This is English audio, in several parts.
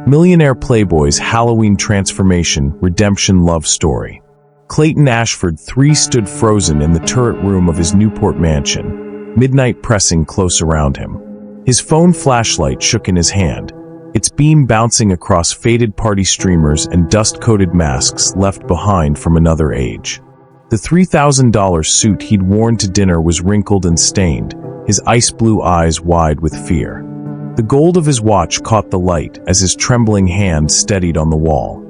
Millionaire Playboy's Halloween transformation redemption love story. Clayton Ashford III stood frozen in the turret room of his Newport mansion, midnight pressing close around him. His phone flashlight shook in his hand, its beam bouncing across faded party streamers and dust-coated masks left behind from another age. The $3,000 suit he'd worn to dinner was wrinkled and stained, his ice-blue eyes wide with fear. The gold of his watch caught the light as his trembling hand steadied on the wall.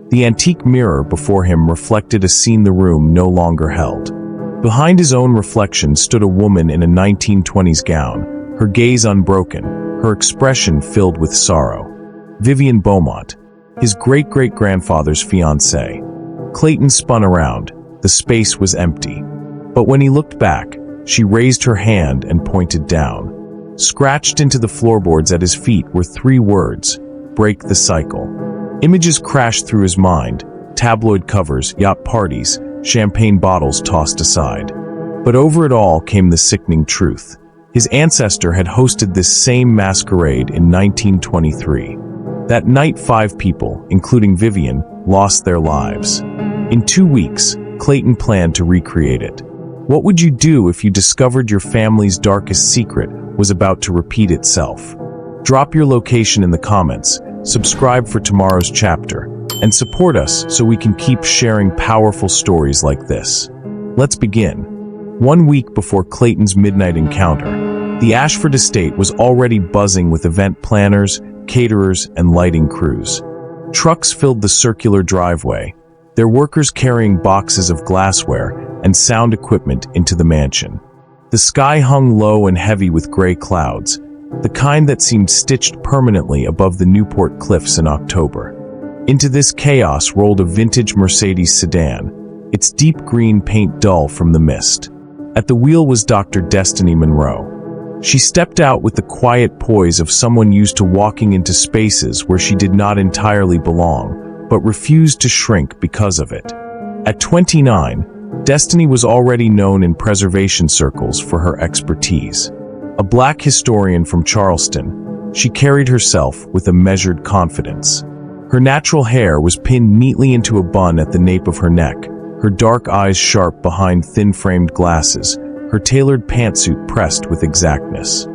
The antique mirror before him reflected a scene the room no longer held. Behind his own reflection stood a woman in a 1920s gown, her gaze unbroken, her expression filled with sorrow. Vivian Beaumont, his great-great-grandfather's fiancée. Clayton spun around. The space was empty. But when he looked back, she raised her hand and pointed down. Scratched into the floorboards at his feet were 3 words: break the cycle. Images crashed through his mind: tabloid covers, yacht parties, champagne bottles tossed aside. But over it all came the sickening truth. His ancestor had hosted this same masquerade in 1923. That night 5 people, including Vivian, lost their lives. In 2 weeks, Clayton planned to recreate it. What would you do if you discovered your family's darkest secret was about to repeat itself? Drop your location in the comments, subscribe for tomorrow's chapter, and support us so we can keep sharing powerful stories like this. Let's begin. 1 week before Clayton's midnight encounter, the Ashford Estate was already buzzing with event planners, caterers, and lighting crews. Trucks filled the circular driveway, their workers carrying boxes of glassware and sound equipment into the mansion. The sky hung low and heavy with gray clouds, the kind that seemed stitched permanently above the Newport cliffs in October. Into this chaos rolled a vintage Mercedes sedan, its deep green paint dull from the mist. At the wheel was Dr. Destiny Monroe. She stepped out with the quiet poise of someone used to walking into spaces where she did not entirely belong, but refused to shrink because of it. At 29, Destiny was already known in preservation circles for her expertise. A black historian from Charleston, she carried herself with a measured confidence. Her natural hair was pinned neatly into a bun at the nape of her neck, her dark eyes sharp behind thin-framed glasses, her tailored pantsuit pressed with exactness.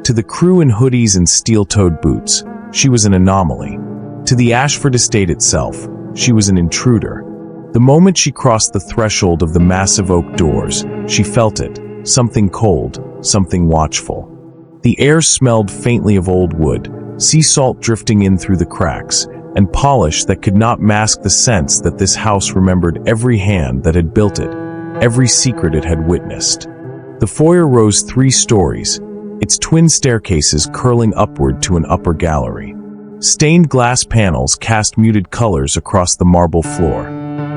To the crew in hoodies and steel-toed boots, she was an anomaly. To the Ashford Estate itself, she was an intruder. The moment she crossed the threshold of the massive oak doors, she felt it, something cold, something watchful. The air smelled faintly of old wood, sea salt drifting in through the cracks, and polish that could not mask the sense that this house remembered every hand that had built it, every secret it had witnessed. The foyer rose 3 stories, its twin staircases curling upward to an upper gallery. Stained glass panels cast muted colors across the marble floor.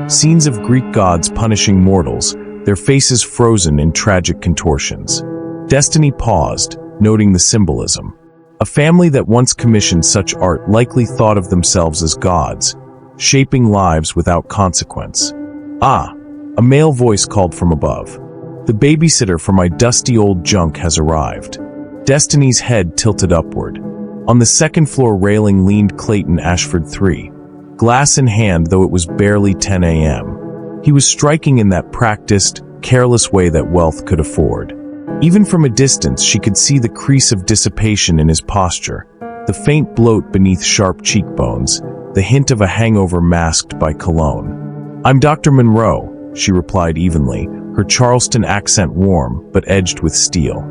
Scenes of Greek gods punishing mortals, their faces frozen in tragic contortions. Destiny paused, noting the symbolism. A family that once commissioned such art likely thought of themselves as gods, shaping lives without consequence. "Ah," a male voice called from above. "The babysitter for my dusty old junk has arrived." Destiny's head tilted upward. On the second-floor railing leaned Clayton Ashford III, glass in hand though it was barely 10 a.m. He was striking in that practiced, careless way that wealth could afford. Even from a distance she could see the crease of dissipation in his posture, the faint bloat beneath sharp cheekbones, the hint of a hangover masked by cologne. "I'm Dr. Monroe," she replied evenly, her Charleston accent warm but edged with steel.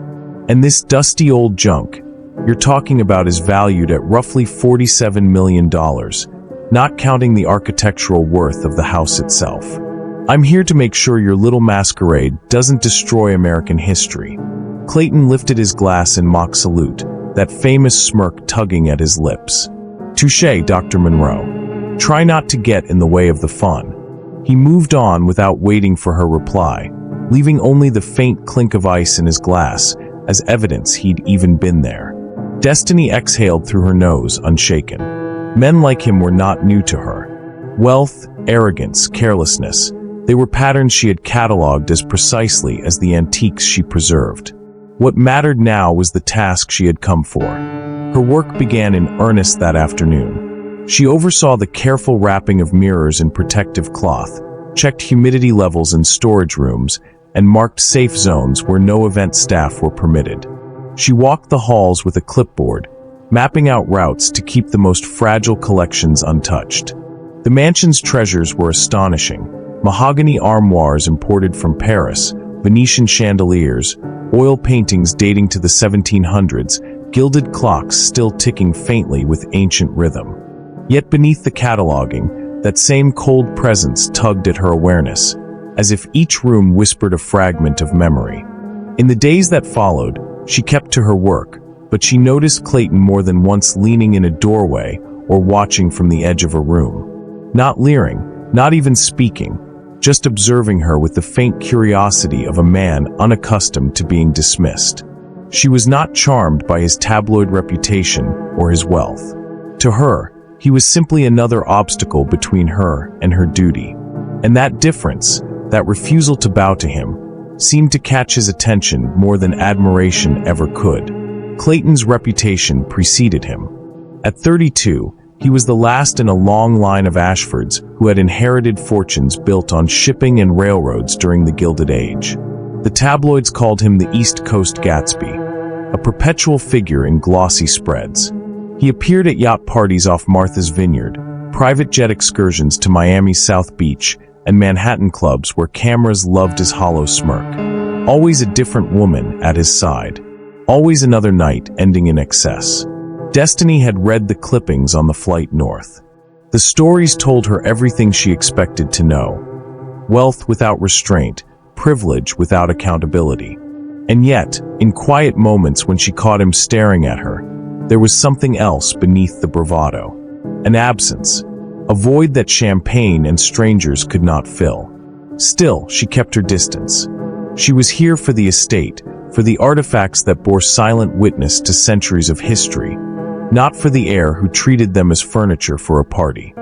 "And this dusty old junk you're talking about is valued at roughly $47 million, not counting the architectural worth of the house itself. I'm here to make sure your little masquerade doesn't destroy American history." Clayton lifted his glass in mock salute, that famous smirk tugging at his lips. "Touché, Dr. Monroe. Try not to get in the way of the fun." He moved on without waiting for her reply, leaving only the faint clink of ice in his glass as evidence he'd even been there. Destiny exhaled through her nose, unshaken. Men like him were not new to her. Wealth, arrogance, carelessness, they were patterns she had cataloged as precisely as the antiques she preserved. What mattered now was the task she had come for. Her work began in earnest that afternoon. She oversaw the careful wrapping of mirrors in protective cloth, checked humidity levels in storage rooms, and marked safe zones where no event staff were permitted. She walked the halls with a clipboard, mapping out routes to keep the most fragile collections untouched. The mansion's treasures were astonishing: mahogany armoires imported from Paris, Venetian chandeliers, oil paintings dating to the 1700s, gilded clocks still ticking faintly with ancient rhythm. Yet beneath the cataloging, that same cold presence tugged at her awareness, as if each room whispered a fragment of memory. In the days that followed, she kept to her work, but she noticed Clayton more than once leaning in a doorway or watching from the edge of a room. Not leering, not even speaking, just observing her with the faint curiosity of a man unaccustomed to being dismissed. She was not charmed by his tabloid reputation or his wealth. To her, he was simply another obstacle between her and her duty. And that difference, that refusal to bow to him, seemed to catch his attention more than admiration ever could. Clayton's reputation preceded him. At 32, he was the last in a long line of Ashfords who had inherited fortunes built on shipping and railroads during the Gilded Age. The tabloids called him the East Coast Gatsby, a perpetual figure in glossy spreads. He appeared at yacht parties off Martha's Vineyard, private jet excursions to Miami's South Beach, and Manhattan clubs where cameras loved his hollow smirk. Always a different woman at his side. Always another night ending in excess. Destiny had read the clippings on the flight north. The stories told her everything she expected to know. Wealth without restraint, privilege without accountability. And yet, in quiet moments when she caught him staring at her, there was something else beneath the bravado. An absence. A void that champagne and strangers could not fill. Still, she kept her distance. She was here for the estate, for the artifacts that bore silent witness to centuries of history, not for the heir who treated them as furniture for a party.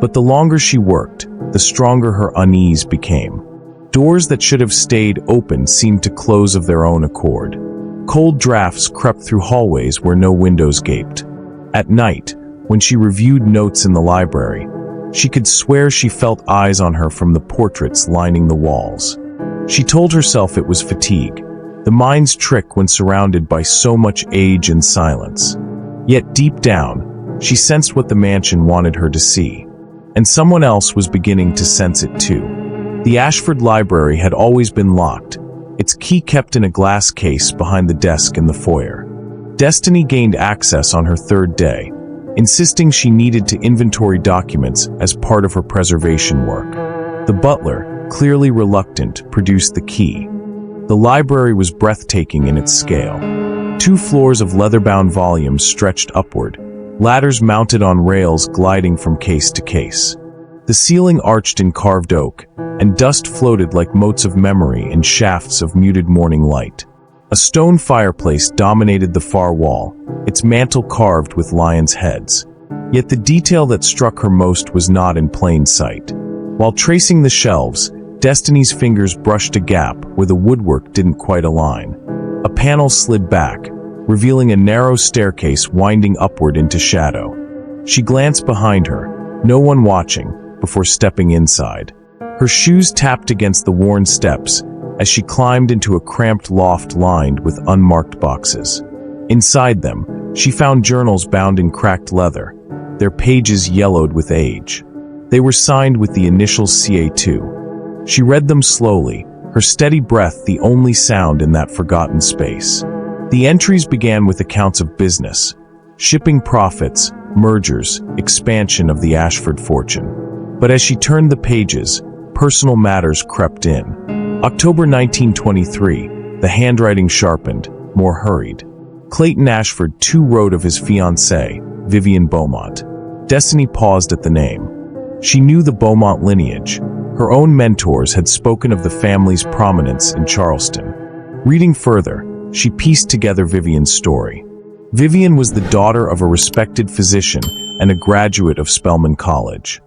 But the longer she worked, the stronger her unease became. Doors that should have stayed open seemed to close of their own accord. Cold drafts crept through hallways where no windows gaped. At night, when she reviewed notes in the library, she could swear she felt eyes on her from the portraits lining the walls. She told herself it was fatigue, the mind's trick when surrounded by so much age and silence. Yet deep down, she sensed what the mansion wanted her to see. And someone else was beginning to sense it too. The Ashford Library had always been locked, its key kept in a glass case behind the desk in the foyer. Destiny gained access on her third day, insisting she needed to inventory documents as part of her preservation work. The butler, clearly reluctant, produced the key. The library was breathtaking in its scale. 2 floors of leather-bound volumes stretched upward, ladders mounted on rails gliding from case to case. The ceiling arched in carved oak, and dust floated like motes of memory in shafts of muted morning light. A stone fireplace dominated the far wall, its mantel carved with lions' heads. Yet the detail that struck her most was not in plain sight. While tracing the shelves, Destiny's fingers brushed a gap where the woodwork didn't quite align. A panel slid back, revealing a narrow staircase winding upward into shadow. She glanced behind her, no one watching, before stepping inside. Her shoes tapped against the worn steps as she climbed into a cramped loft lined with unmarked boxes. Inside them, she found journals bound in cracked leather, their pages yellowed with age. They were signed with the initials CA2. She read them slowly, her steady breath the only sound in that forgotten space. The entries began with accounts of business, shipping profits, mergers, expansion of the Ashford fortune. But as she turned the pages, personal matters crept in. October 1923, the handwriting sharpened, more hurried. Clayton Ashford too wrote of his fiancée, Vivian Beaumont. Destiny paused at the name. She knew the Beaumont lineage. Her own mentors had spoken of the family's prominence in Charleston. Reading further, she pieced together Vivian's story. Vivian was the daughter of a respected physician and a graduate of Spelman College.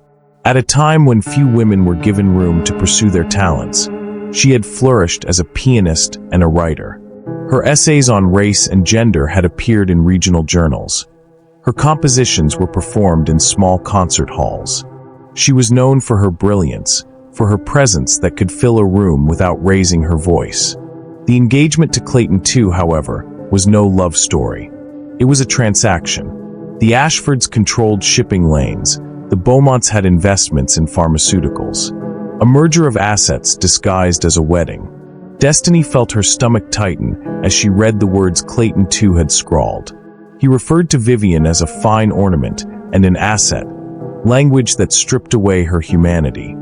At a time when few women were given room to pursue their talents, she had flourished as a pianist and a writer. Her essays on race and gender had appeared in regional journals. Her compositions were performed in small concert halls. She was known for her brilliance, for her presence that could fill a room without raising her voice. The engagement to Clayton II, however, was no love story. It was a transaction. The Ashfords controlled shipping lanes. The Beaumonts had investments in pharmaceuticals. A merger of assets disguised as a wedding. Destiny felt her stomach tighten as she read the words Clayton II had scrawled. He referred to Vivian as a fine ornament and an asset, language that stripped away her humanity.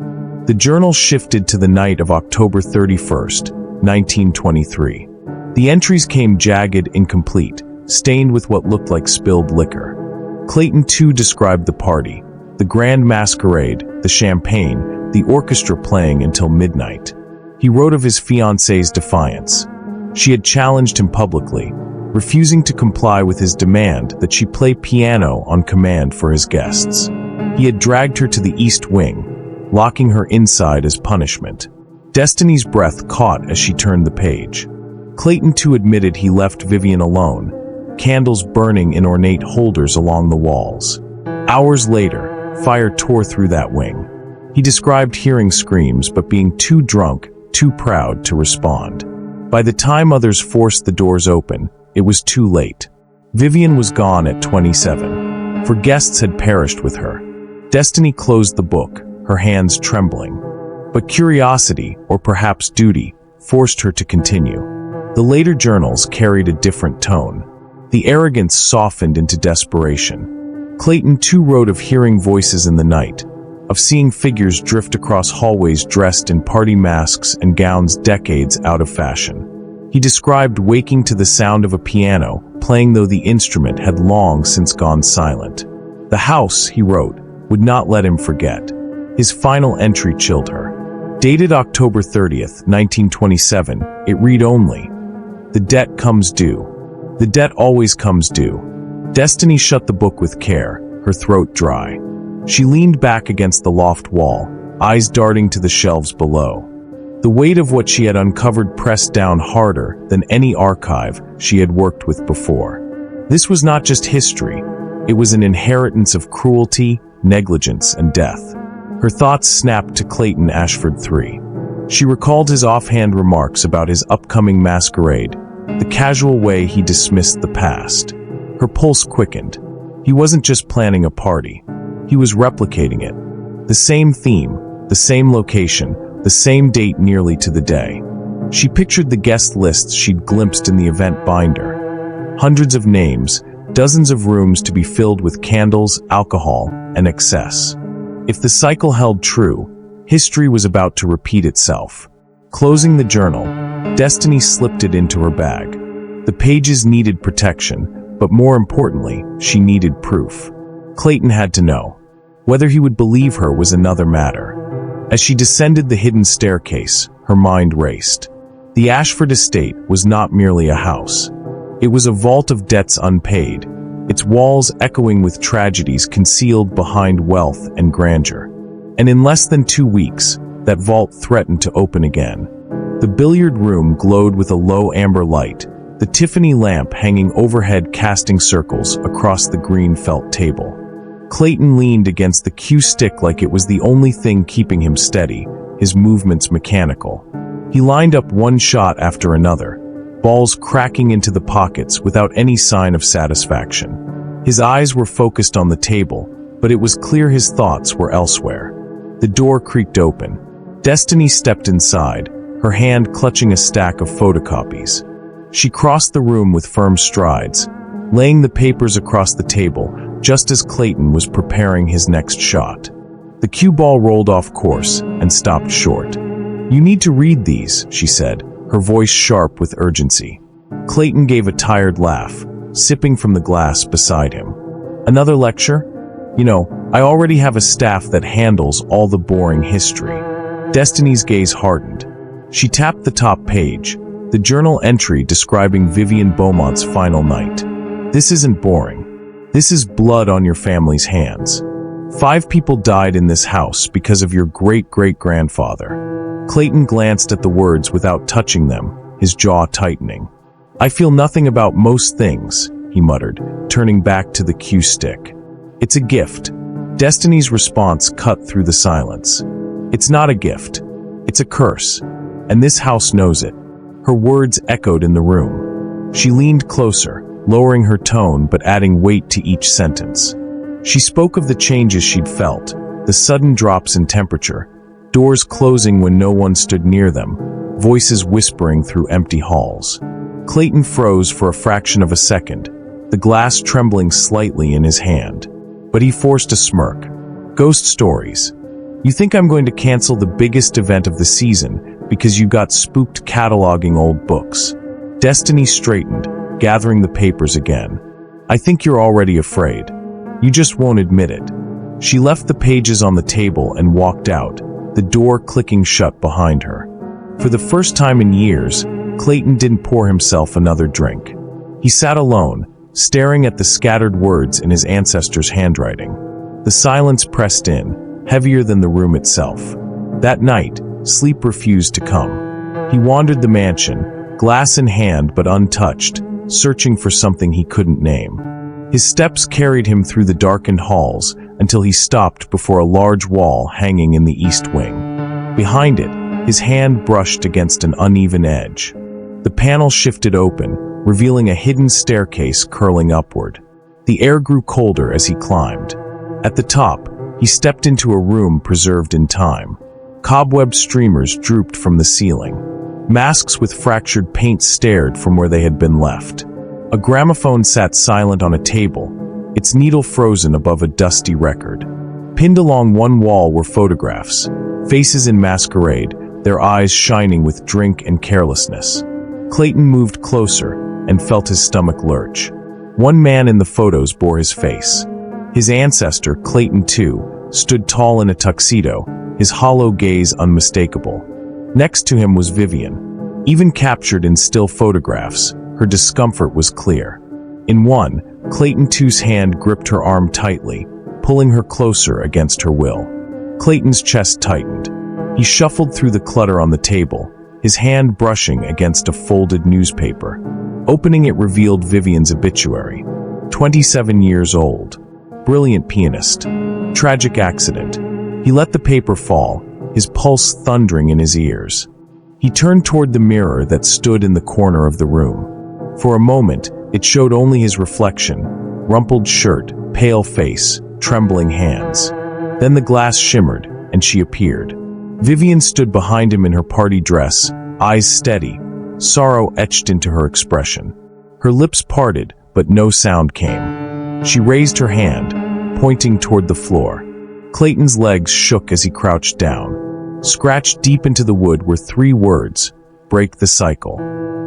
The journal shifted to the night of October 31st, 1923. The entries came jagged, incomplete, stained with what looked like spilled liquor. Clayton II described the party, the grand masquerade, the champagne, the orchestra playing until midnight. He wrote of his fiancée's defiance. She had challenged him publicly, refusing to comply with his demand that she play piano on command for his guests. He had dragged her to the East Wing, locking her inside as punishment. Destiny's breath caught as she turned the page. Clayton II admitted he left Vivian alone, candles burning in ornate holders along the walls. Hours later, fire tore through that wing. He described hearing screams but being too drunk, too proud to respond. By the time others forced the doors open, it was too late. Vivian was gone at 27, for guests had perished with her. Destiny closed the book, her hands trembling. But curiosity, or perhaps duty, forced her to continue. The later journals carried a different tone. The arrogance softened into desperation. Clayton II wrote of hearing voices in the night, of seeing figures drift across hallways dressed in party masks and gowns decades out of fashion. He described waking to the sound of a piano, playing though the instrument had long since gone silent. The house, he wrote, would not let him forget. His final entry chilled her. Dated October 30th, 1927, it read only, "The debt comes due. The debt always comes due." Destiny shut the book with care, her throat dry. She leaned back against the loft wall, eyes darting to the shelves below. The weight of what she had uncovered pressed down harder than any archive she had worked with before. This was not just history, it was an inheritance of cruelty, negligence, and death. Her thoughts snapped to Clayton Ashford III. She recalled his offhand remarks about his upcoming masquerade, the casual way he dismissed the past. Her pulse quickened. He wasn't just planning a party. He was replicating it. The same theme, the same location, the same date nearly to the day. She pictured the guest lists she'd glimpsed in the event binder. Hundreds of names, dozens of rooms to be filled with candles, alcohol, and excess. If the cycle held true, history was about to repeat itself. Closing the journal, Destiny slipped it into her bag. The pages needed protection, but more importantly, she needed proof. Clayton had to know. Whether he would believe her was another matter. As she descended the hidden staircase, her mind raced. The Ashford Estate was not merely a house. It was a vault of debts unpaid, its walls echoing with tragedies concealed behind wealth and grandeur. And in less than 2 weeks, that vault threatened to open again. The billiard room glowed with a low amber light, the Tiffany lamp hanging overhead casting circles across the green felt table. Clayton leaned against the cue stick like it was the only thing keeping him steady, his movements mechanical. He lined up one shot after another, balls cracking into the pockets without any sign of satisfaction. His eyes were focused on the table, but it was clear his thoughts were elsewhere. The door creaked open. Destiny stepped inside, her hand clutching a stack of photocopies. She crossed the room with firm strides, laying the papers across the table just as Clayton was preparing his next shot. The cue ball rolled off course and stopped short. "You need to read these," she said, her voice sharp with urgency. Clayton gave a tired laugh, sipping from the glass beside him. "Another lecture? You know, I already have a staff that handles all the boring history." Destiny's gaze hardened. She tapped the top page, the journal entry describing Vivian Beaumont's final night. "This isn't boring. This is blood on your family's hands. 5 people died in this house because of your great-great-grandfather." Clayton glanced at the words without touching them, his jaw tightening. "I feel nothing about most things," he muttered, turning back to the cue stick. It's a gift. Destiny's response cut through the silence. It's not a gift. It's a curse. And this house knows it. Her words echoed in the room. She leaned closer, lowering her tone but adding weight to each sentence. She spoke of the changes she'd felt, the sudden drops in temperature, doors closing when no one stood near them, voices whispering through empty halls. Clayton froze for a fraction of a second, the glass trembling slightly in his hand. But he forced a smirk. Ghost stories. You think I'm going to cancel the biggest event of the season because you got spooked cataloging old books? Destiny straightened, gathering the papers again. I think you're already afraid. You just won't admit it. She left the pages on the table and walked out, the door clicking shut behind her. For the first time in years, Clayton didn't pour himself another drink. He sat alone, staring at the scattered words in his ancestors' handwriting. The silence pressed in, heavier than the room itself. That night, sleep refused to come. He wandered the mansion, glass in hand but untouched, searching for something he couldn't name. His steps carried him through the darkened halls until he stopped before a large wall hanging in the east wing. Behind it, his hand brushed against an uneven edge. The panel shifted open, revealing a hidden staircase curling upward. The air grew colder as he climbed. At the top, he stepped into a room preserved in time. Cobweb streamers drooped from the ceiling. Masks with fractured paint stared from where they had been left. A gramophone sat silent on a table, its needle frozen above a dusty record. Pinned along one wall were photographs, faces in masquerade, their eyes shining with drink and carelessness. Clayton moved closer and felt his stomach lurch. One man in the photos bore his face. His ancestor, Clayton II, stood tall in a tuxedo, his hollow gaze unmistakable. Next to him was Vivian. Even captured in still photographs, her discomfort was clear. In one, Clayton II's hand gripped her arm tightly, pulling her closer against her will. Clayton's chest tightened. He shuffled through the clutter on the table, his hand brushing against a folded newspaper. Opening it revealed Vivian's obituary. 27 years old. Brilliant pianist. Tragic accident. He let the paper fall, his pulse thundering in his ears. He turned toward the mirror that stood in the corner of the room. For a moment, it showed only his reflection, rumpled shirt, pale face, trembling hands. Then the glass shimmered, and she appeared. Vivian stood behind him in her party dress, eyes steady, sorrow etched into her expression. Her lips parted, but no sound came. She raised her hand, pointing toward the floor. Clayton's legs shook as he crouched down. Scratched deep into the wood were 3 words: break the cycle.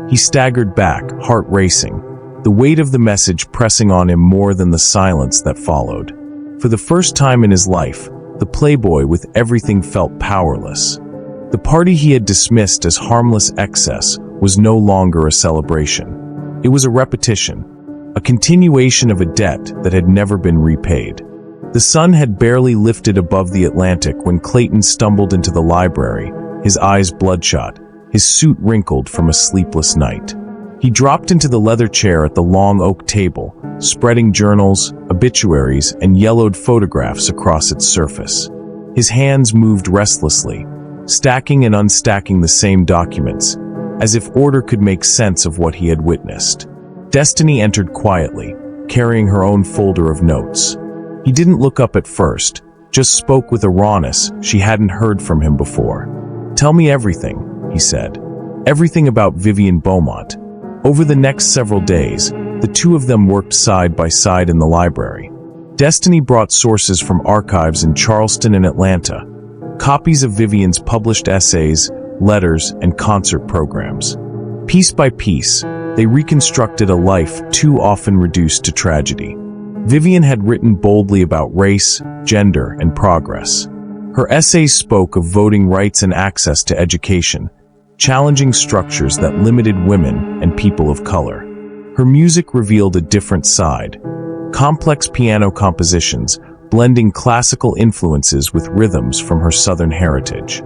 He staggered back, heart racing, the weight of the message pressing on him more than the silence that followed. For the first time in his life, the Playboy with everything felt powerless. The party he had dismissed as harmless excess was no longer a celebration. It was a repetition, a continuation of a debt that had never been repaid. The sun had barely lifted above the Atlantic when Clayton stumbled into the library, his eyes bloodshot, his suit wrinkled from a sleepless night. He dropped into the leather chair at the long oak table, spreading journals, obituaries, and yellowed photographs across its surface. His hands moved restlessly, stacking and unstacking the same documents, as if order could make sense of what he had witnessed. Destiny entered quietly, carrying her own folder of notes. He didn't look up at first, just spoke with a rawness she hadn't heard from him before. "Tell me everything," he said. "Everything about Vivian Beaumont." Over the next several days, the two of them worked side by side in the library. Destiny brought sources from archives in Charleston and Atlanta, copies of Vivian's published essays, letters, and concert programs. Piece by piece, they reconstructed a life too often reduced to tragedy. Vivian had written boldly about race, gender, and progress. Her essays spoke of voting rights and access to education, challenging structures that limited women and people of color. Her music revealed a different side, complex piano compositions, blending classical influences with rhythms from her Southern heritage.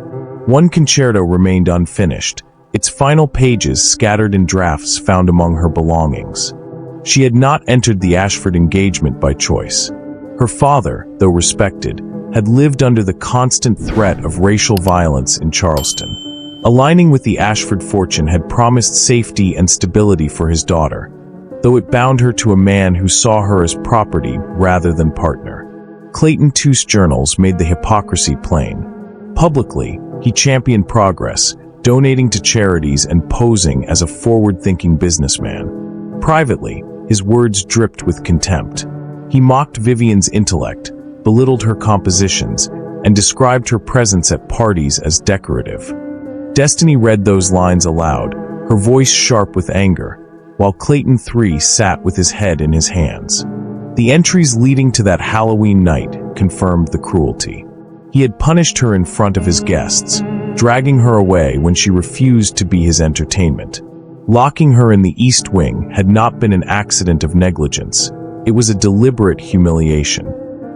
One concerto remained unfinished, its final pages scattered in drafts found among her belongings. She had not entered the Ashford engagement by choice. Her father, though respected, had lived under the constant threat of racial violence in Charleston. Aligning with the Ashford fortune had promised safety and stability for his daughter, though it bound her to a man who saw her as property rather than partner. Clayton Too's journals made the hypocrisy plain. Publicly, he championed progress, donating to charities and posing as a forward-thinking businessman. Privately, his words dripped with contempt. He mocked Vivian's intellect, belittled her compositions, and described her presence at parties as decorative. Destiny read those lines aloud, her voice sharp with anger, while Clayton III sat with his head in his hands. The entries leading to that Halloween night confirmed the cruelty. He had punished her in front of his guests, dragging her away when she refused to be his entertainment. Locking her in the East Wing had not been an accident of negligence. It was a deliberate humiliation.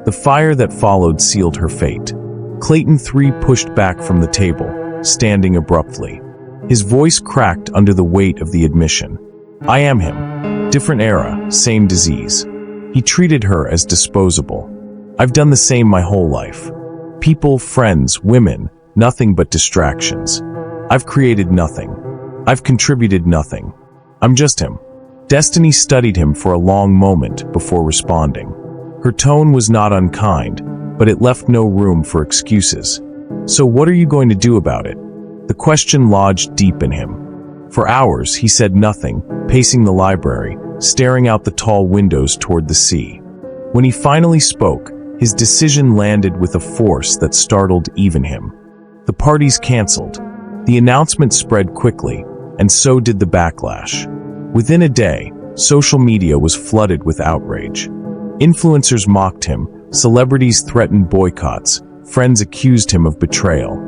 The fire that followed sealed her fate. Clayton III pushed back from the table, standing abruptly. His voice cracked under the weight of the admission. I am him. Different era, same disease. He treated her as disposable. I've done the same my whole life. People, friends, women, nothing but distractions. I've created nothing. I've contributed nothing. I'm just him. Destiny studied him for a long moment before responding. Her tone was not unkind, but it left no room for excuses. So what are you going to do about it? The question lodged deep in him. For hours, he said nothing, pacing the library, staring out the tall windows toward the sea. When he finally spoke, his decision landed with a force that startled even him. The parties canceled. The announcement spread quickly, and so did the backlash. Within a day, social media was flooded with outrage. Influencers mocked him, celebrities threatened boycotts, friends accused him of betrayal.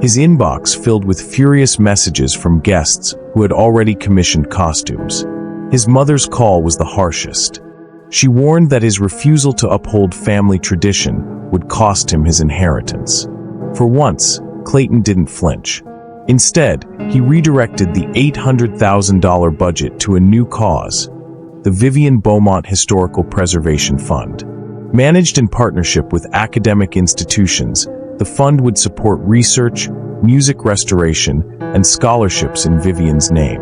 His inbox filled with furious messages from guests who had already commissioned costumes. His mother's call was the harshest. She warned that his refusal to uphold family tradition would cost him his inheritance. For once, Clayton didn't flinch. Instead, he redirected the $800,000 budget to a new cause, the Vivian Beaumont Historical Preservation Fund. Managed in partnership with academic institutions, the fund would support research, music restoration, and scholarships in Vivian's name.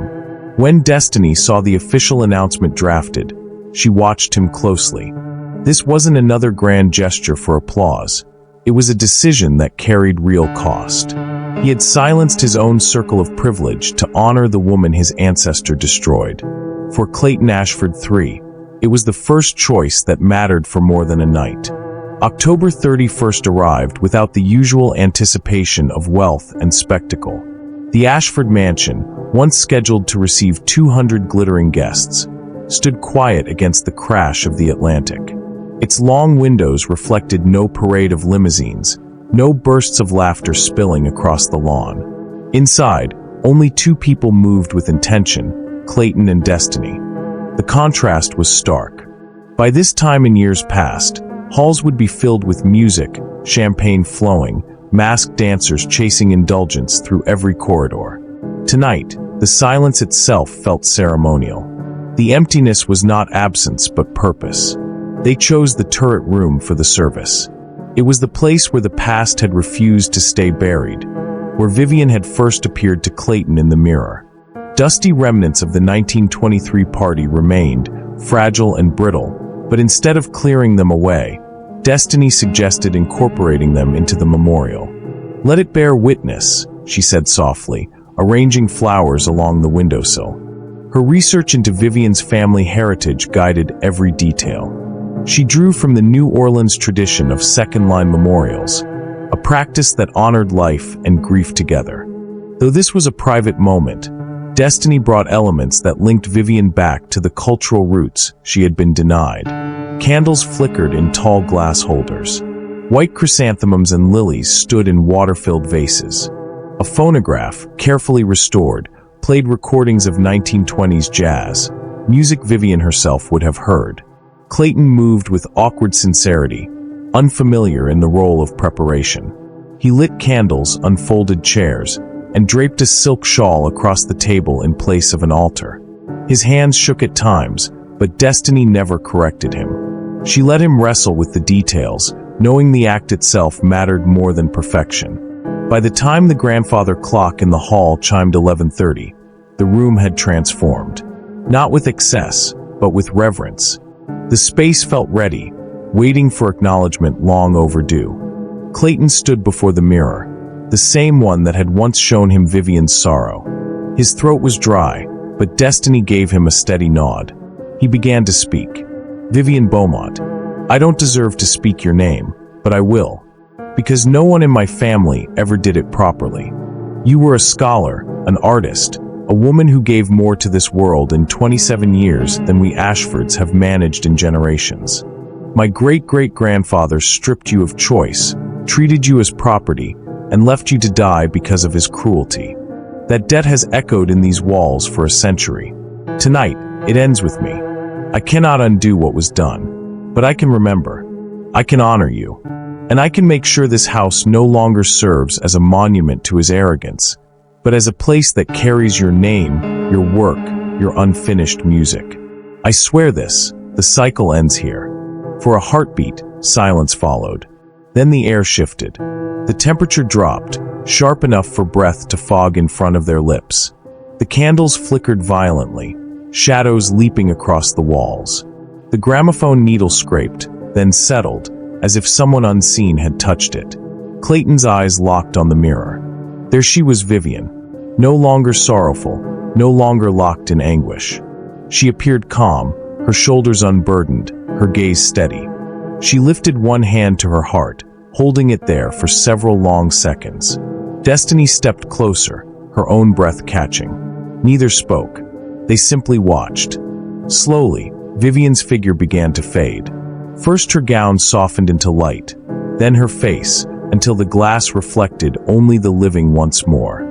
When Destiny saw the official announcement drafted, she watched him closely. This wasn't another grand gesture for applause. It was a decision that carried real cost. He had silenced his own circle of privilege to honor the woman his ancestor destroyed. For Clayton Ashford III, it was the first choice that mattered for more than a night. October 31st arrived without the usual anticipation of wealth and spectacle. The Ashford mansion, once scheduled to receive 200 glittering guests, stood quiet against the crash of the Atlantic. Its long windows reflected no parade of limousines, no bursts of laughter spilling across the lawn. Inside, only two people moved with intention, Clayton and Destiny. The contrast was stark. By this time in years past, halls would be filled with music, champagne flowing, masked dancers chasing indulgence through every corridor. Tonight, the silence itself felt ceremonial. The emptiness was not absence but purpose. They chose the turret room for the service. It was the place where the past had refused to stay buried, where Vivian had first appeared to Clayton in the mirror. Dusty remnants of the 1923 party remained, fragile and brittle, but instead of clearing them away, Destiny suggested incorporating them into the memorial. Let it bear witness, she said softly, arranging flowers along the windowsill. Her research into Vivian's family heritage guided every detail. She drew from the New Orleans tradition of second-line memorials, a practice that honored life and grief together. Though this was a private moment, Destiny brought elements that linked Vivian back to the cultural roots she had been denied. Candles flickered in tall glass holders. White chrysanthemums and lilies stood in water-filled vases. A phonograph, carefully restored, played recordings of 1920s jazz, music Vivian herself would have heard. Clayton moved with awkward sincerity, unfamiliar in the role of preparation. He lit candles, unfolded chairs, and draped a silk shawl across the table in place of an altar. His hands shook at times, but destiny never corrected him. She let him wrestle with the details, knowing the act itself mattered more than perfection. By the time the grandfather clock in the hall chimed 11:30, the room had transformed. Not with excess, but with reverence. The space felt ready, waiting for acknowledgement long overdue. Clayton stood before the mirror, the same one that had once shown him Vivian's sorrow. His throat was dry, but destiny gave him a steady nod. He began to speak. "Vivian Beaumont, I don't deserve to speak your name, but I will. Because no one in my family ever did it properly. You were a scholar, an artist, a woman who gave more to this world in 27 years than we Ashfords have managed in generations. My great-great-grandfather stripped you of choice, treated you as property, and left you to die because of his cruelty. That debt has echoed in these walls for a century. Tonight, it ends with me. I cannot undo what was done, but I can remember. I can honor you. And I can make sure this house no longer serves as a monument to his arrogance, but as a place that carries your name, your work, your unfinished music. I swear this, the cycle ends here." For a heartbeat, silence followed. Then the air shifted. The temperature dropped, sharp enough for breath to fog in front of their lips. The candles flickered violently, shadows leaping across the walls. The gramophone needle scraped, then settled, as if someone unseen had touched it. Clayton's eyes locked on the mirror. There she was, Vivian. No longer sorrowful, no longer locked in anguish. She appeared calm, her shoulders unburdened, her gaze steady. She lifted one hand to her heart, holding it there for several long seconds. Destiny stepped closer, her own breath catching. Neither spoke. They simply watched. Slowly, Vivian's figure began to fade. First her gown softened into light, then her face, until the glass reflected only the living once more.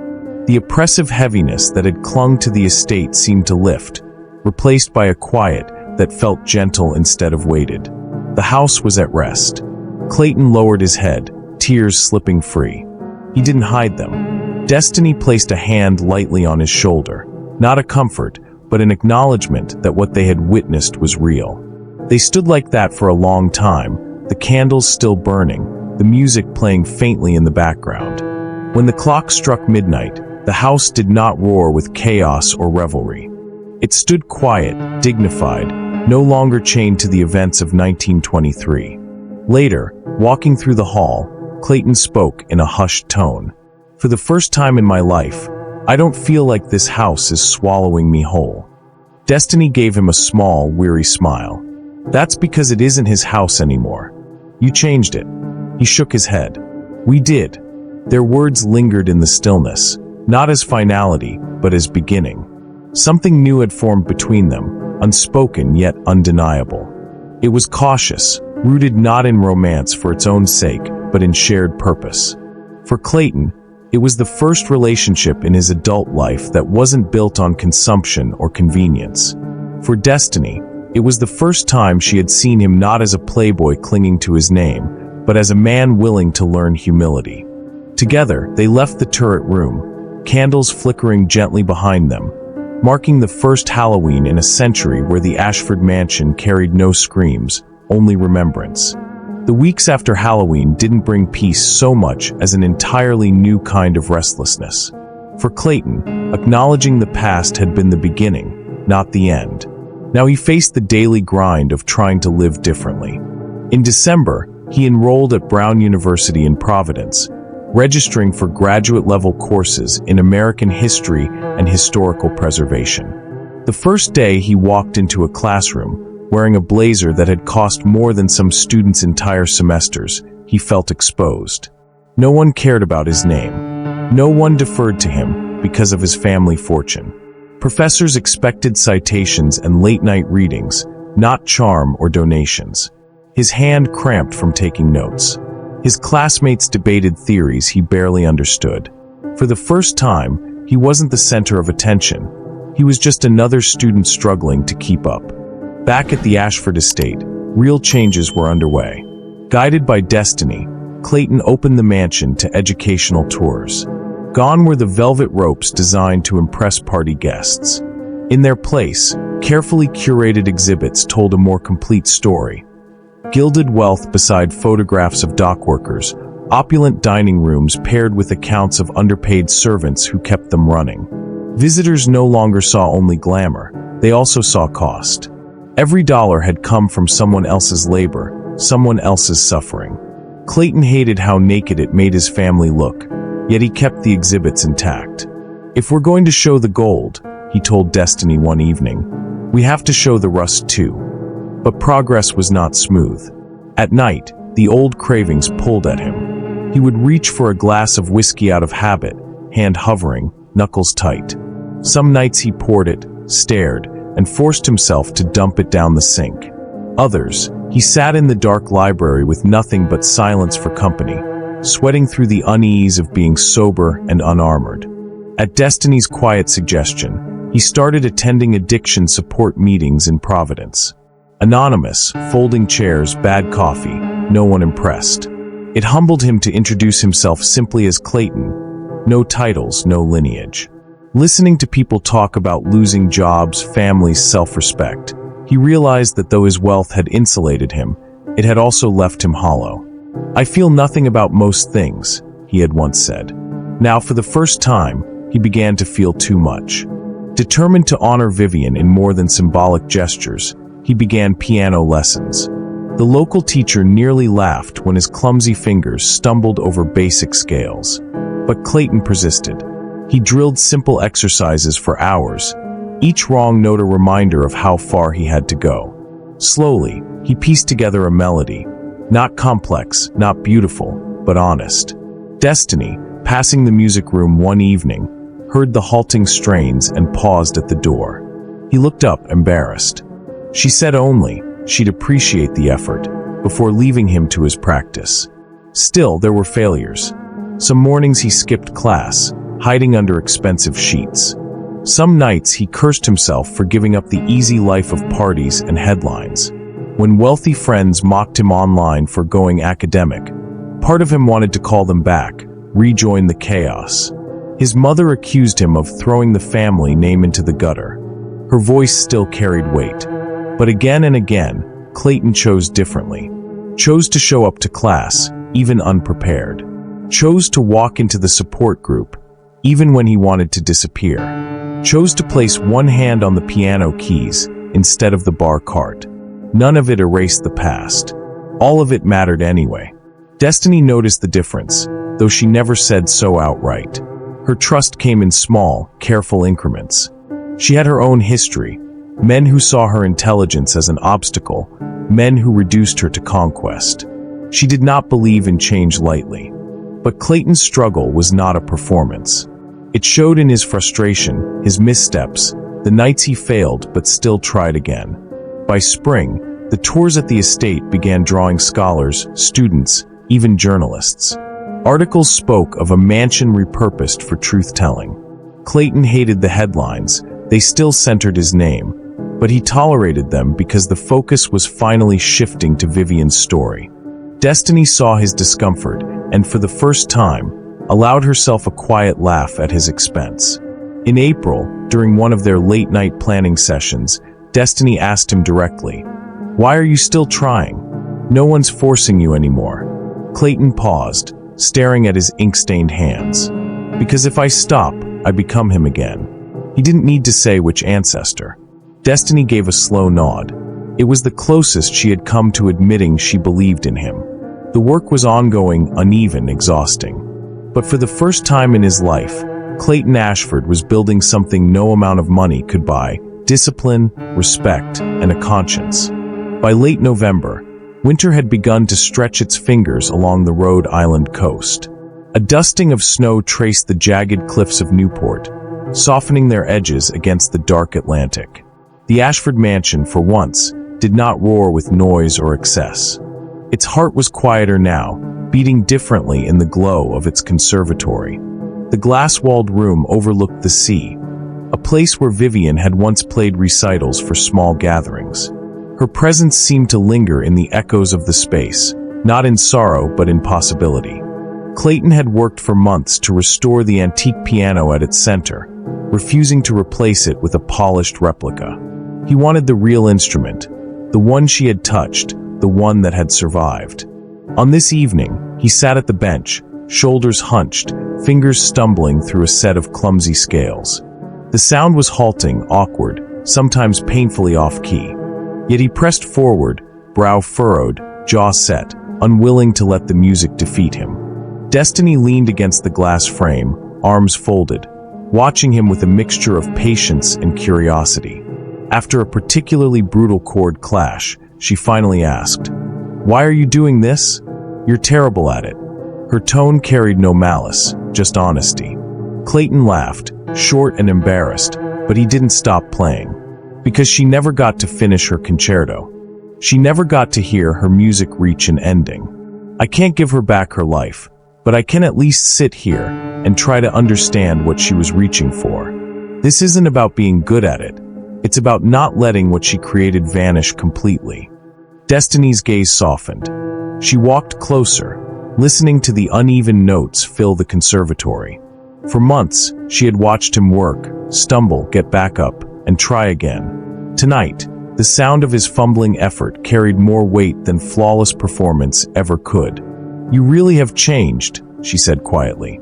The oppressive heaviness that had clung to the estate seemed to lift, replaced by a quiet that felt gentle instead of weighted. The house was at rest. Clayton lowered his head, tears slipping free. He didn't hide them. Destiny placed a hand lightly on his shoulder, not a comfort, but an acknowledgement that what they had witnessed was real. They stood like that for a long time, the candles still burning, the music playing faintly in the background. When the clock struck midnight, the house did not roar with chaos or revelry. It stood quiet, dignified, no longer chained to the events of 1923. Later, walking through the hall, Clayton spoke in a hushed tone. "For the first time in my life, I don't feel like this house is swallowing me whole." Destiny gave him a small, weary smile. "That's because it isn't his house anymore. You changed it." He shook his head. "We did." Their words lingered in the stillness, not as finality, but as beginning. Something new had formed between them, unspoken yet undeniable. It was cautious, rooted not in romance for its own sake, but in shared purpose. For Clayton, it was the first relationship in his adult life that wasn't built on consumption or convenience. For Destiny, it was the first time she had seen him not as a playboy clinging to his name, but as a man willing to learn humility. Together, they left the turret room, candles flickering gently behind them, marking the first Halloween in a century where the Ashford mansion carried no screams, only remembrance. The weeks after Halloween didn't bring peace so much as an entirely new kind of restlessness. For Clayton, acknowledging the past had been the beginning, not the end. Now he faced the daily grind of trying to live differently. In December, he enrolled at Brown University in Providence, registering for graduate-level courses in American history and historical preservation. The first day he walked into a classroom, wearing a blazer that had cost more than some students' entire semesters, he felt exposed. No one cared about his name. No one deferred to him because of his family fortune. Professors expected citations and late-night readings, not charm or donations. His hand cramped from taking notes. His classmates debated theories he barely understood. For the first time, he wasn't the center of attention. He was just another student struggling to keep up. Back at the Ashford Estate, real changes were underway. Guided by Destiny, Clayton opened the mansion to educational tours. Gone were the velvet ropes designed to impress party guests. In their place, Carefully curated exhibits told a more complete story. Gilded wealth beside photographs of dockworkers, opulent dining rooms paired with accounts of underpaid servants who kept them running. Visitors no longer saw only glamour, they also saw cost. Every dollar had come from someone else's labor, someone else's suffering. Clayton hated how naked it made his family look, yet he kept the exhibits intact. "If we're going to show the gold," he told Destiny one evening, "we have to show the rust too." But progress was not smooth. At night, the old cravings pulled at him. He would reach for a glass of whiskey out of habit, hand hovering, knuckles tight. Some nights he poured it, stared, and forced himself to dump it down the sink. Others, he sat in the dark library with nothing but silence for company, sweating through the unease of being sober and unarmored. At Destiny's quiet suggestion, he started attending addiction support meetings in Providence. Anonymous, folding chairs, bad coffee, no one impressed. It humbled him to introduce himself simply as Clayton. No titles, no lineage. Listening to people talk about losing jobs, families, self-respect, he realized that though his wealth had insulated him, it had also left him hollow. "I feel nothing about most things," he had once said. Now, for the first time, he began to feel too much. Determined to honor Vivian in more than symbolic gestures, he began piano lessons. The local teacher nearly laughed when his clumsy fingers stumbled over basic scales. But Clayton persisted. He drilled simple exercises for hours, each wrong note a reminder of how far he had to go. Slowly, he pieced together a melody. Not complex, not beautiful, but honest. Destiny, passing the music room one evening, heard the halting strains and paused at the door. He looked up, embarrassed. She said only she'd appreciate the effort, before leaving him to his practice. Still, there were failures. Some mornings he skipped class, hiding under expensive sheets. Some nights he cursed himself for giving up the easy life of parties and headlines. When wealthy friends mocked him online for going academic, part of him wanted to call them back, rejoin the chaos. His mother accused him of throwing the family name into the gutter. Her voice still carried weight. But again and again, Clayton chose differently. Chose to show up to class, even unprepared. Chose to walk into the support group, even when he wanted to disappear. Chose to place one hand on the piano keys instead of the bar cart. None of it erased the past. All of it mattered anyway. Destiny noticed the difference, though she never said so outright. Her trust came in small, careful increments. She had her own history. Men who saw her intelligence as an obstacle, men who reduced her to conquest. She did not believe in change lightly. But Clayton's struggle was not a performance. It showed in his frustration, his missteps, the nights he failed but still tried again. By spring, the tours at the estate began drawing scholars, students, even journalists. Articles spoke of a mansion repurposed for truth-telling. Clayton hated the headlines. They still centered his name, but he tolerated them because the focus was finally shifting to Vivian's story. Destiny saw his discomfort and, for the first time, allowed herself a quiet laugh at his expense. In April, during one of their late-night planning sessions, Destiny asked him directly, "Why are you still trying? No one's forcing you anymore." Clayton paused, staring at his ink-stained hands. "Because if I stop, I become him again." He didn't need to say which ancestor. Destiny gave a slow nod. It was the closest she had come to admitting she believed in him. The work was ongoing, uneven, exhausting. But for the first time in his life, Clayton Ashford was building something no amount of money could buy: discipline, respect, and a conscience. By late November, winter had begun to stretch its fingers along the Rhode Island coast. A dusting of snow traced the jagged cliffs of Newport, softening their edges against the dark Atlantic. The Ashford mansion, for once, did not roar with noise or excess. Its heart was quieter now, beating differently in the glow of its conservatory. The glass-walled room overlooked the sea, a place where Vivian had once played recitals for small gatherings. Her presence seemed to linger in the echoes of the space, not in sorrow but in possibility. Clayton had worked for months to restore the antique piano at its center, refusing to replace it with a polished replica. He wanted the real instrument, the one she had touched, the one that had survived. On this evening, he sat at the bench, shoulders hunched, fingers stumbling through a set of clumsy scales. The sound was halting, awkward, sometimes painfully off-key. Yet he pressed forward, brow furrowed, jaw set, unwilling to let the music defeat him. Destiny leaned against the glass frame, arms folded, watching him with a mixture of patience and curiosity. After a particularly brutal chord clash, she finally asked, "Why are you doing this? You're terrible at it." Her tone carried no malice, just honesty. Clayton laughed, short and embarrassed, but he didn't stop playing. Because she never got to finish her concerto. She never got to hear her music reach an ending. I can't give her back her life, but I can at least sit here and try to understand what she was reaching for. This isn't about being good at it. It's about not letting what she created vanish completely. Destiny's gaze softened. She walked closer, listening to the uneven notes fill the conservatory. For months, she had watched him work, stumble, get back up, and try again. Tonight, the sound of his fumbling effort carried more weight than flawless performance ever could. "You really have changed," she said quietly.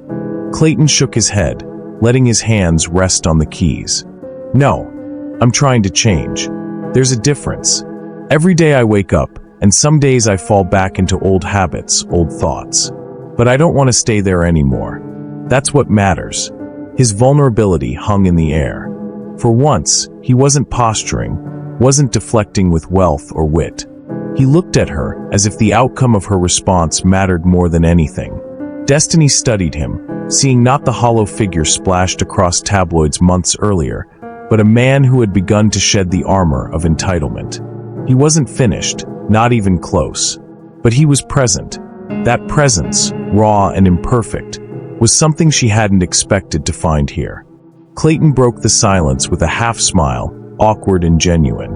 Clayton shook his head, letting his hands rest on the keys. "No, I'm trying to change. There's a difference. Every day I wake up, and some days I fall back into old habits, old thoughts. But I don't want to stay there anymore. That's what matters." His vulnerability hung in the air. For once, he wasn't posturing, wasn't deflecting with wealth or wit. He looked at her as if the outcome of her response mattered more than anything. Destiny studied him, seeing not the hollow figure splashed across tabloids months earlier, but a man who had begun to shed the armor of entitlement. He wasn't finished, not even close. But he was present. That presence, raw and imperfect, was something she hadn't expected to find here. Clayton broke the silence with a half-smile, awkward and genuine.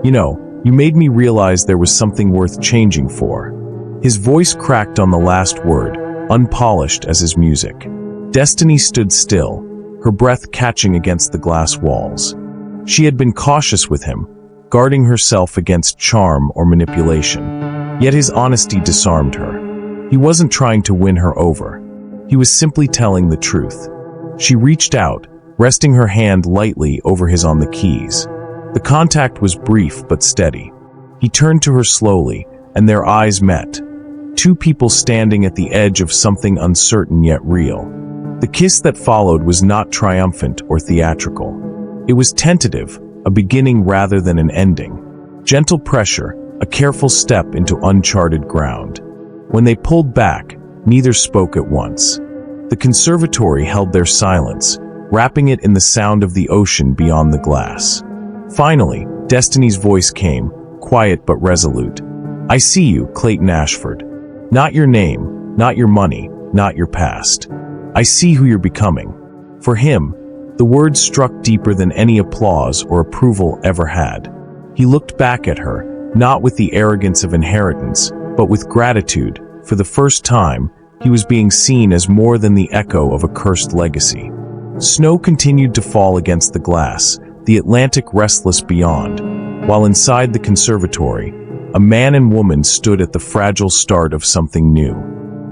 "You know, you made me realize there was something worth changing for." His voice cracked on the last word, unpolished as his music. Destiny stood still, her breath catching against the glass walls. She had been cautious with him, guarding herself against charm or manipulation. Yet his honesty disarmed her. He wasn't trying to win her over. He was simply telling the truth. She reached out, resting her hand lightly over his on the keys. The contact was brief but steady. He turned to her slowly, and their eyes met. Two people standing at the edge of something uncertain yet real. The kiss that followed was not triumphant or theatrical. It was tentative, a beginning rather than an ending. Gentle pressure, a careful step into uncharted ground. When they pulled back, neither spoke at once. The conservatory held their silence, wrapping it in the sound of the ocean beyond the glass. Finally, Destiny's voice came, quiet but resolute. "I see you, Clayton Ashford. Not your name, not your money, not your past. I see who you're becoming." For him, the words struck deeper than any applause or approval ever had. He looked back at her, not with the arrogance of inheritance, but with gratitude. For the first time, he was being seen as more than the echo of a cursed legacy. Snow continued to fall against the glass, the Atlantic restless beyond, while inside the conservatory, a man and woman stood at the fragile start of something new.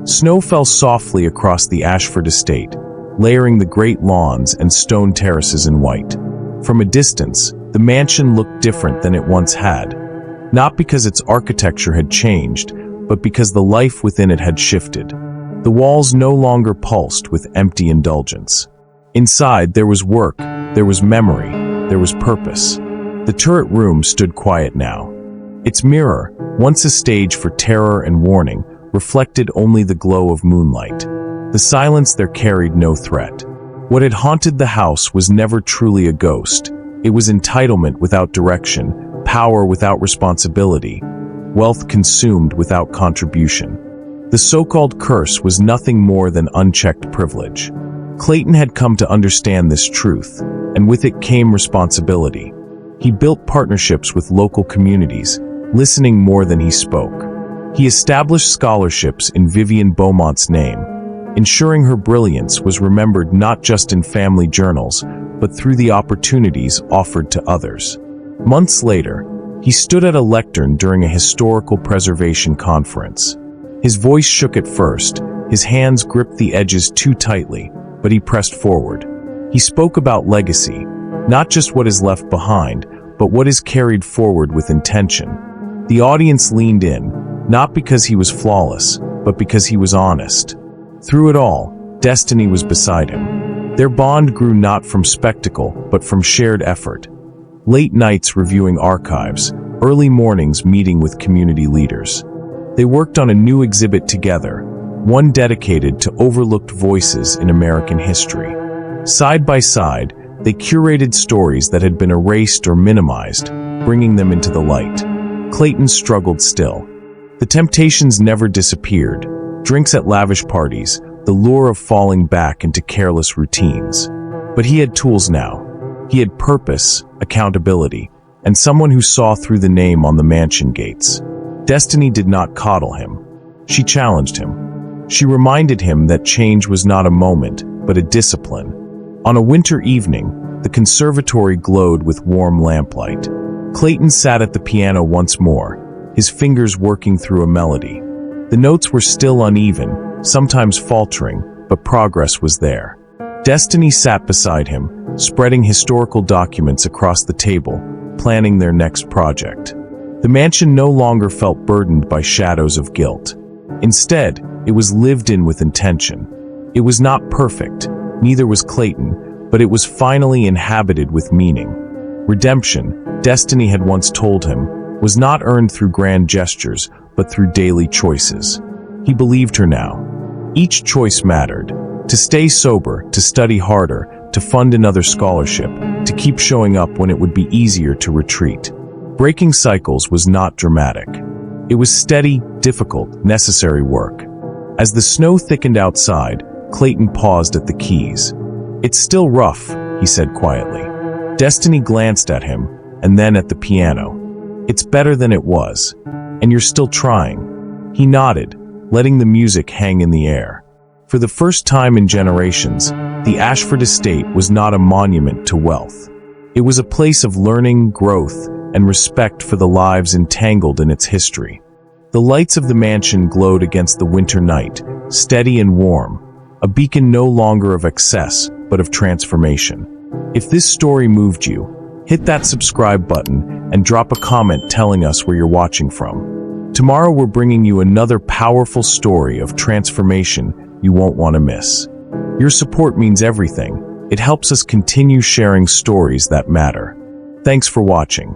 Snow fell softly across the Ashford Estate, layering the great lawns and stone terraces in white. From a distance, the mansion looked different than it once had, not because its architecture had changed, but because the life within it had shifted. The walls no longer pulsed with empty indulgence. Inside, there was work, there was memory, there was purpose. The turret room stood quiet now. Its mirror, once a stage for terror and warning, reflected only the glow of moonlight. The silence there carried no threat. What had haunted the house was never truly a ghost. It was entitlement without direction, power without responsibility, wealth consumed without contribution. The so-called curse was nothing more than unchecked privilege. Clayton had come to understand this truth, and with it came responsibility. He built partnerships with local communities, listening more than he spoke. He established scholarships in Vivian Beaumont's name, ensuring her brilliance was remembered not just in family journals, but through the opportunities offered to others. Months later, he stood at a lectern during a historical preservation conference. His voice shook at first, his hands gripped the edges too tightly, but he pressed forward. He spoke about legacy, not just what is left behind, but what is carried forward with intention. The audience leaned in, not because he was flawless, but because he was honest. Through it all, destiny was beside him. Their bond grew not from spectacle, but from shared effort. Late nights reviewing archives, early mornings meeting with community leaders. They worked on a new exhibit together, one dedicated to overlooked voices in American history. Side by side, they curated stories that had been erased or minimized, bringing them into the light. Clayton struggled still. The temptations never disappeared. Drinks at lavish parties, the lure of falling back into careless routines. But he had tools now. He had purpose, accountability, and someone who saw through the name on the mansion gates. Destiny did not coddle him. She challenged him. She reminded him that change was not a moment, but a discipline. On a winter evening, the conservatory glowed with warm lamplight. Clayton sat at the piano once more, his fingers working through a melody. The notes were still uneven, sometimes faltering, but progress was there. Destiny sat beside him, spreading historical documents across the table, planning their next project. The mansion no longer felt burdened by shadows of guilt. Instead, it was lived in with intention. It was not perfect, neither was Clayton, but it was finally inhabited with meaning. Redemption, Destiny had once told him, was not earned through grand gestures, but through daily choices. He believed her now. Each choice mattered. To stay sober, to study harder, to fund another scholarship, to keep showing up when it would be easier to retreat. Breaking cycles was not dramatic. It was steady, difficult, necessary work. As the snow thickened outside, Clayton paused at the keys. "It's still rough," he said quietly. Destiny glanced at him, and then at the piano. "It's better than it was. And you're still trying." He nodded, letting the music hang in the air. For the first time in generations, the Ashford Estate was not a monument to wealth. It was a place of learning, growth, and respect for the lives entangled in its history. The lights of the mansion glowed against the winter night, steady and warm, a beacon no longer of excess, but of transformation. If this story moved you, hit that subscribe button and drop a comment telling us where you're watching from. Tomorrow we're bringing you another powerful story of transformation you won't want to miss. Your support means everything. It helps us continue sharing stories that matter. Thanks for watching.